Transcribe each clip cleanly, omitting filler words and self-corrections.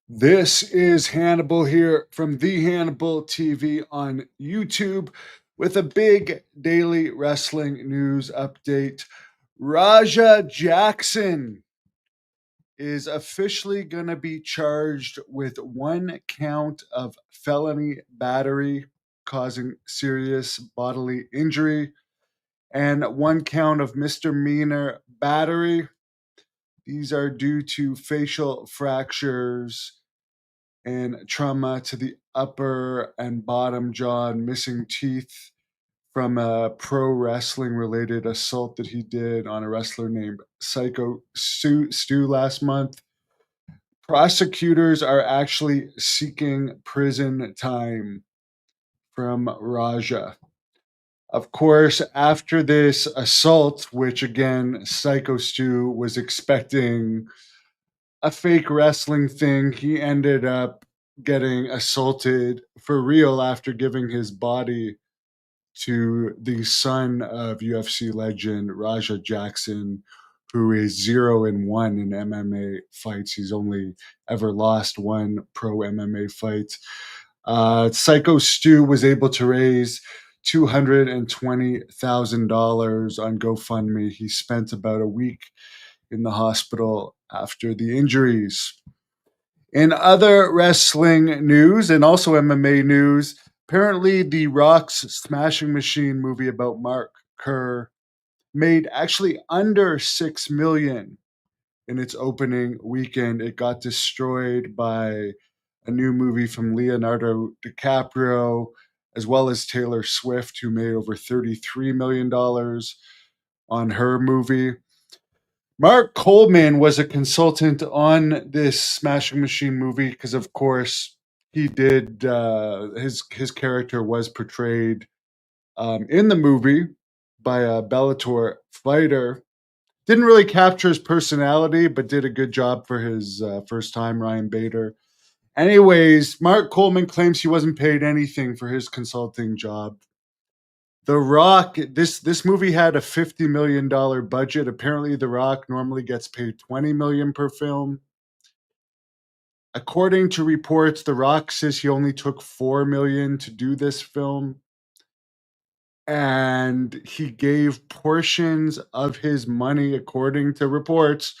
This is Hannibal here from the Hannibal TV on YouTube with a big daily wrestling news update. Raja Jackson is officially going to be charged with one count of felony battery causing serious bodily injury and one count of misdemeanor battery. These are due to facial fractures and trauma to the upper and bottom jaw and missing teeth from a pro wrestling related assault that he did on a wrestler named Psycho Stu last month. Prosecutors are actually seeking prison time from Raja. Of course, after this assault, which again, Psycho Stu was expecting a fake wrestling thing, he ended up getting assaulted for real after giving his body to the son of UFC legend Raja Jackson, who is 0-1 in MMA fights. He's only ever lost one pro MMA fight. Psycho Stu was able to raise $220,000 on GoFundMe. He spent about a week in the hospital after the injuries. In other wrestling news and also MMA news, apparently the Rock's Smashing Machine movie about Mark Kerr made actually under 6 million in its opening weekend. It got destroyed by a new movie from Leonardo DiCaprio, as well as Taylor Swift, who made over $33 million on her movie. Mark Coleman was a consultant on this Smashing Machine movie because, of course, he did his character was portrayed in the movie by a Bellator fighter. Didn't really capture his personality, but did a good job for his first time, Ryan Bader. Anyways, Mark Coleman claims he wasn't paid anything for his consulting job. The Rock, this movie had a $50 million budget. Apparently, The Rock normally gets paid 20 million per film. According to reports, The Rock says he only took 4 million to do this film, and he gave portions of his money, according to reports,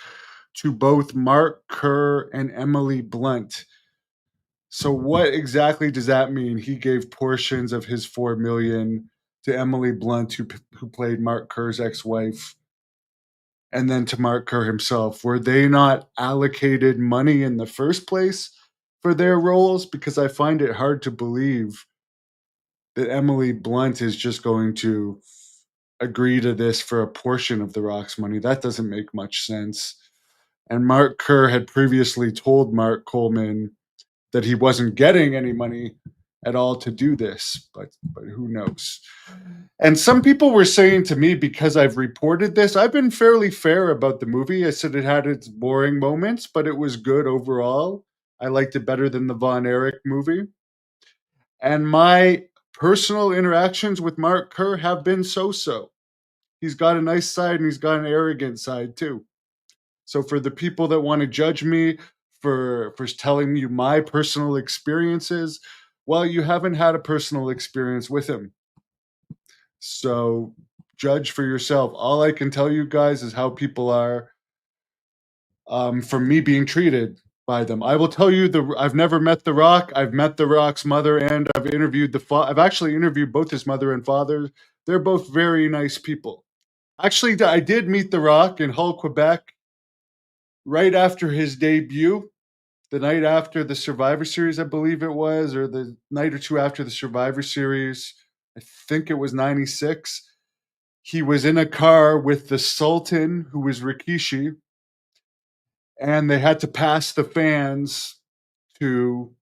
to both Mark Kerr and Emily Blunt. So what exactly does that mean? He gave portions of his 4 million to Emily Blunt, who played Mark Kerr's ex-wife, and then to Mark Kerr himself. Were they not allocated money in the first place for their roles? Because I find it hard to believe that Emily Blunt is just going to agree to this for a portion of The Rock's money. That doesn't make much sense. And Mark Kerr had previously told Mark Coleman that he wasn't getting any money at all to do this, but who knows? And some people were saying to me, because I've reported this, I've been fairly fair about the movie. I said it had its boring moments, but it was good overall. I liked it better than the Von Erich movie. And my personal interactions with Mark Kerr have been so-so. He's got a nice side and he's got an arrogant side too. So for the people that want to judge me for telling you my personal experiences, well, you haven't had a personal experience with him. So judge for yourself. All I can tell you guys is how people are from me being treated by them. I will tell you I've never met The Rock. I've met The Rock's mother, and I've interviewed I've actually interviewed both his mother and father. They're both very nice people. Actually, I did meet The Rock in Hull, Quebec, right after his debut, the night after the Survivor Series, I believe it was, or the night or two after the Survivor Series. I think it was 96. He was in a car with the Sultan, who was Rikishi, and they had to pass the fans to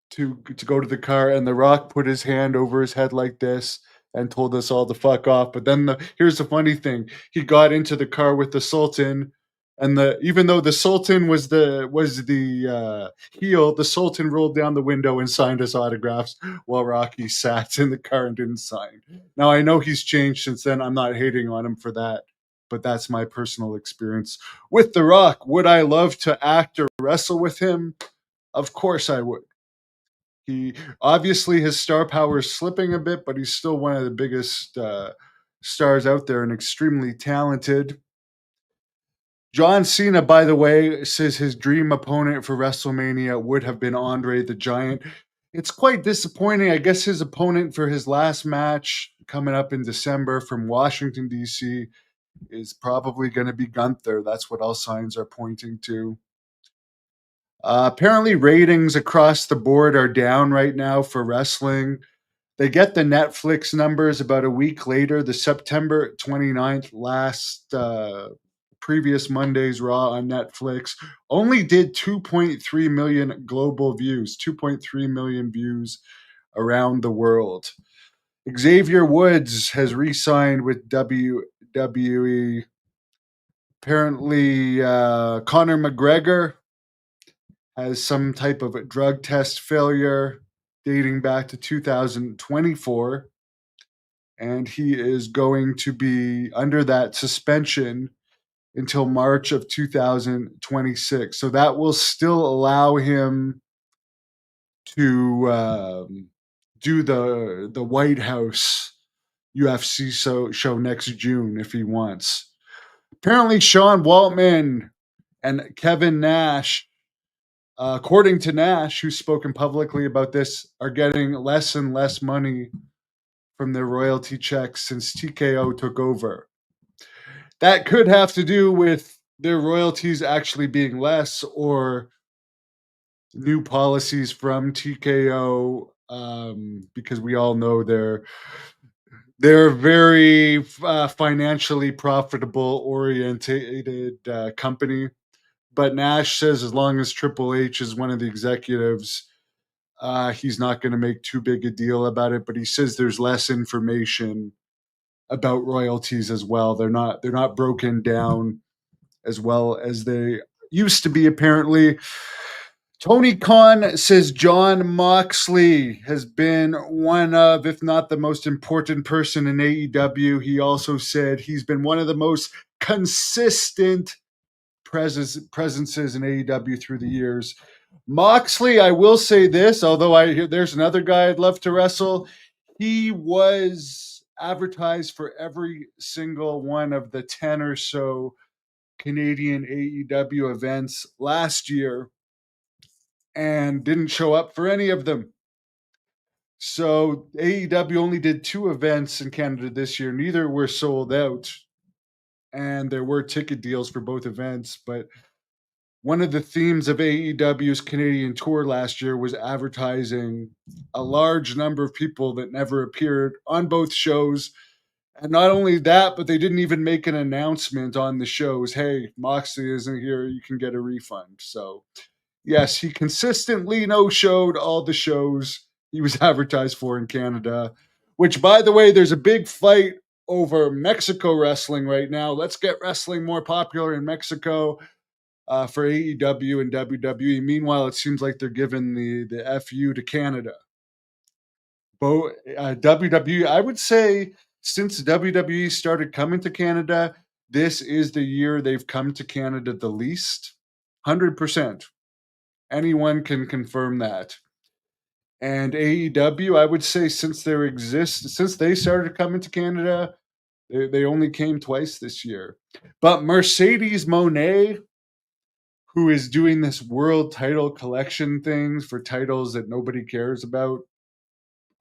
to go to the car, and The Rock put his hand over his head like this and told us all to fuck off. But then here's the funny thing: he got into the car with the Sultan, and even though the Sultan was the heel, the Sultan rolled down the window and signed us autographs while Rocky sat in the car and didn't sign. Now I know he's changed since then. I'm not hating on him for that, but that's my personal experience with The Rock. Would I love to act or wrestle with him? Of course I would. He obviously his star power is slipping a bit, but he's still one of the biggest stars out there and extremely talented. John Cena, by the way, says his dream opponent for WrestleMania would have been Andre the Giant. It's quite disappointing. I guess his opponent for his last match coming up in December from Washington, D.C., is probably going to be Gunther. That's what all signs are pointing to. Apparently, ratings across the board are down right now for wrestling. They get the Netflix numbers about a week later, the September 29th, last previous Monday's Raw on Netflix, only did 2.3 million global views, 2.3 million views around the world. Xavier Woods has re signed with WWE. Apparently, Conor McGregor has some type of a drug test failure dating back to 2024, and he is going to be under that suspension until March of 2026. So that will still allow him to do the White House UFC show next June if he wants. Apparently, Sean Waltman and Kevin Nash, according to Nash, who's spoken publicly about this, are getting less and less money from their royalty checks since TKO took over. That could have to do with their royalties actually being less or new policies from TKO, because we all know they're very financially profitable oriented company. But Nash says as long as Triple H is one of the executives, he's not going to make too big a deal about it. But he says there's less information about royalties as well. They're not broken down as well as they used to be, apparently. Tony Khan says John Moxley has been one of, if not the most important person in AEW. He also said he's been one of the most consistent presences in AEW through the years. Moxley, I will say this, although there's another guy I'd love to wrestle. He was advertised for every single one of the 10 or so Canadian AEW events last year and didn't show up for any of them. So AEW only did 2 events in Canada this year. Neither were sold out, and there were ticket deals for both events. But one of the themes of AEW's Canadian tour last year was advertising a large number of people that never appeared on both shows. And not only that, but they didn't even make an announcement on the shows. Hey, Moxley isn't here. You can get a refund. So yes, he consistently no-showed all the shows he was advertised for in Canada, which, by the way, there's a big fight over Mexico wrestling right now. Let's get wrestling more popular in Mexico for AEW and WWE. Meanwhile, it seems like they're giving the FU to Canada. WWE, I would say since WWE started coming to Canada, this is the year they've come to Canada the least. 100%. Anyone can confirm that. And AEW, I would say since they started coming to Canada, they only came twice this year. But Mercedes Moné, who is doing this world title collection things for titles that nobody cares about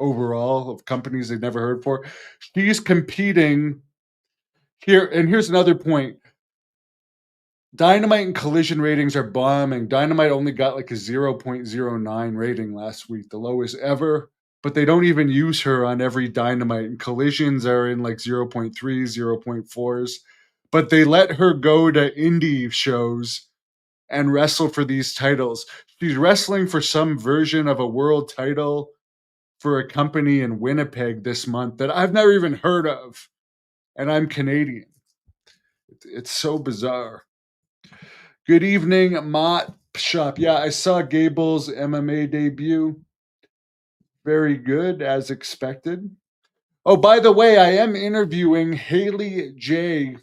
overall, of companies they've never heard for, she's competing here. And here's another point. Dynamite and Collision ratings are bombing. Dynamite only got like a 0.09 rating last week, the lowest ever. But they don't even use her on every Dynamite. And Collisions are in like 0.3, 0.4s. But they let her go to indie shows and wrestle for these titles. She's wrestling for some version of a world title for a company in Winnipeg this month that I've never even heard of. And I'm Canadian. It's so bizarre. Good evening, Mott Shop. Yeah, I saw Gable's MMA debut. Very good, as expected. Oh, by the way, I am interviewing Haley J,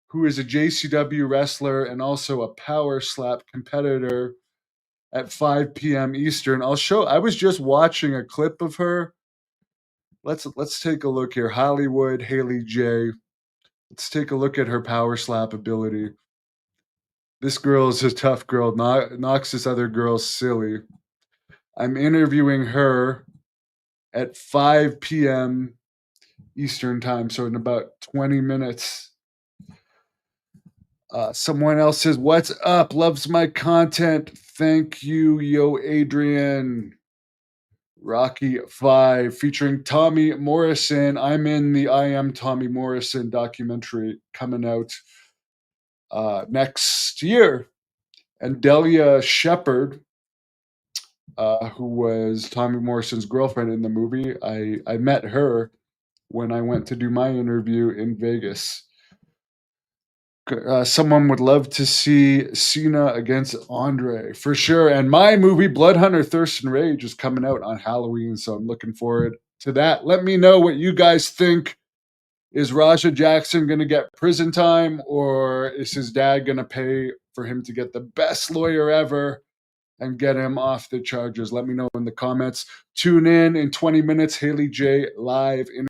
who is a JCW wrestler and also a power slap competitor. at 5 p.m. Eastern. I was just watching a clip of her. Let's take a look here. Hollywood, Haley J. Let's take a look at her power slap ability. This girl is a tough girl. Knocks this other girl silly. I'm interviewing her at 5 p.m. Eastern time, so in about 20 minutes. Someone else says, "What's up? Loves my content. Thank you, yo, Adrian." Rocky 5 featuring Tommy Morrison. I'm in the I Am Tommy Morrison documentary coming out next year. And Delia Shepard, who was Tommy Morrison's girlfriend in the movie, I met her when I went to do my interview in Vegas. Someone would love to see Cena against Andre for sure. And my movie, Blood Hunter Thirst and Rage, is coming out on Halloween, so I'm looking forward to that. Let me know what you guys think. Is Raja Jackson going to get prison time, or is his dad going to pay for him to get the best lawyer ever and get him off the charges? Let me know in the comments. Tune in 20 minutes. Haley J live in